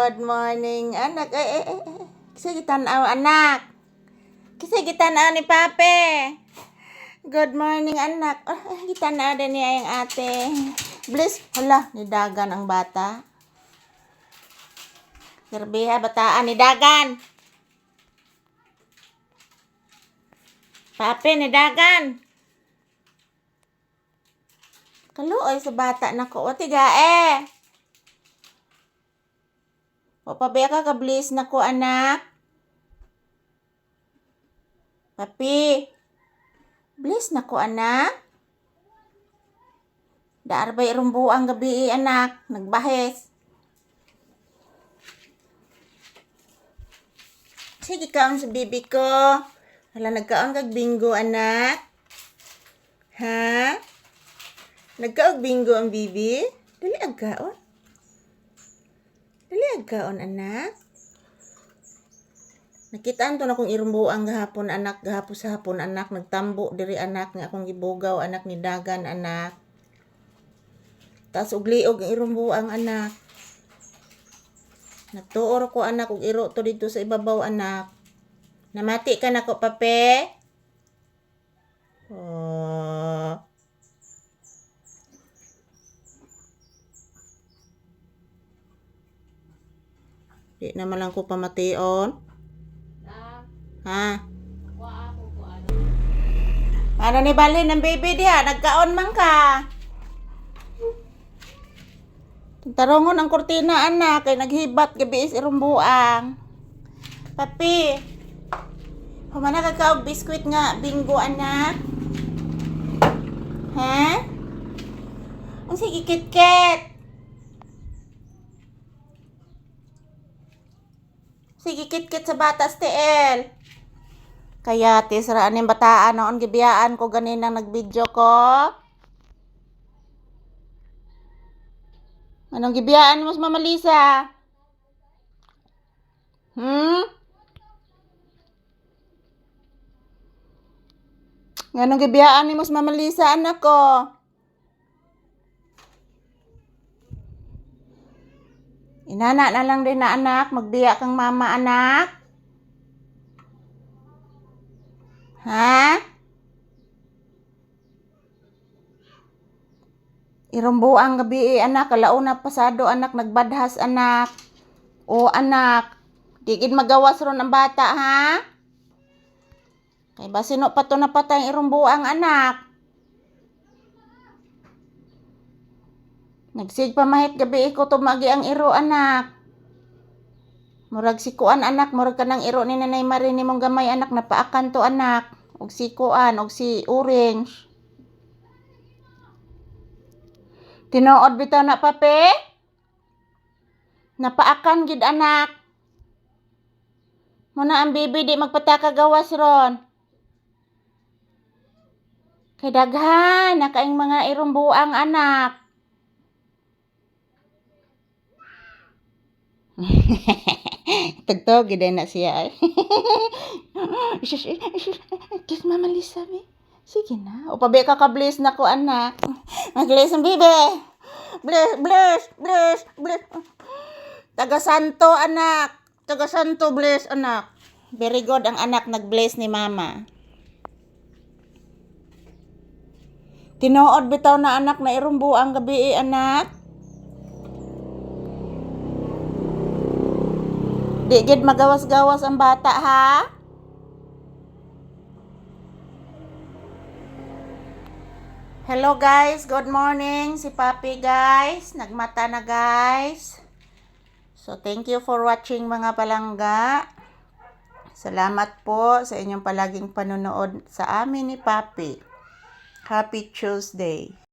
Good morning, anak. Kasi gitanaw, anak. Kasi gitanaw ni Pape. Good morning, anak. Gitanaw din niya yung ate. Bless. Hala, nidagan ang bata. Serbiha, bataan, nidagan. Pape, nidagan. Kaluoy sa bata na ko. O, tiga O, pabaya ka ka-bliss na ko, anak. Papi. Bliss na ko, anak. Daarbay rumbu ang gabi, anak. Nagbahes. Sige kaon sa bibi ko. Hala, nagkaon kag bingo, anak. Ha? Nagkaog bingo ang bibi? Dali agkaon. Dali agkaon, anak. Nakitaan to na kong irumbuang gahapon, anak. Gahapon sa hapon, anak. Nagtambo diri, anak. Nga akong gibugaw, anak, ni dagan, anak. Tas ugliog ang irumbuang, anak. Natuor ko, anak. Ug iro to dito sa ibabaw, anak. Namati ka na ko, Pape? Oh. Di naman lang ko pamation. Ha? Ano ni Balin ng baby dia? Nagkaon man ka. Tarongon ang kurtina, anak. Kay naghibat gabi is irumbuang. Papi. Humana kakaog biskwit nga bingo, anak. Ha? Ang sige kit-kit. Sige kit-kit sa batas TL. Kaya tisraan yung bataan noon gibiyaan ko ganinang nag-video ko. Anong gibiyaan mo sa Mama Lisa? Anong gibiyaan mo sa Mama Lisa, anak ko? Inana na lang din na, anak. Magbiya kang mama, anak. Ha? Irumbo ang gabi, anak. Kalauna pasado, anak. Nagbadhas, anak. O, anak. Digid magawas ron ang bata, ha? Kay ba sino pa to napatay irumbo ang anak? Nagsig pamahit gabi ko tumagi ang iro, anak. Murag sikuan, anak. Murag ka ng iro ni Nanay Marie ni mong gamay, anak. Napaakan to, anak. Og sikuan, og si orange. Tinuod bitaw na, Pape? Napaakan gid, anak. Muna ang baby di magpataka gawas ron. Kay daghan nakaing mga irumbuang, anak. Tugtog gid na siya. Kiss Mama Lisa, be. Sige na. O pabi ka ka-bless na ko, anak. Mag-bless ang bibi. Bless. Taga Santo, anak. Taga Santo, bless, anak. Very good ang anak nag-bless ni mama. Tinuod bitaw na, anak, na irumbo ang gabi, anak. Di gid magawas-gawas ang bata, ha? Hello guys, good morning. Si Papi, guys. Nagmata na, guys. So thank you for watching, mga palangga. Salamat po sa inyong palaging panonood sa amin ni Papi. Happy Tuesday.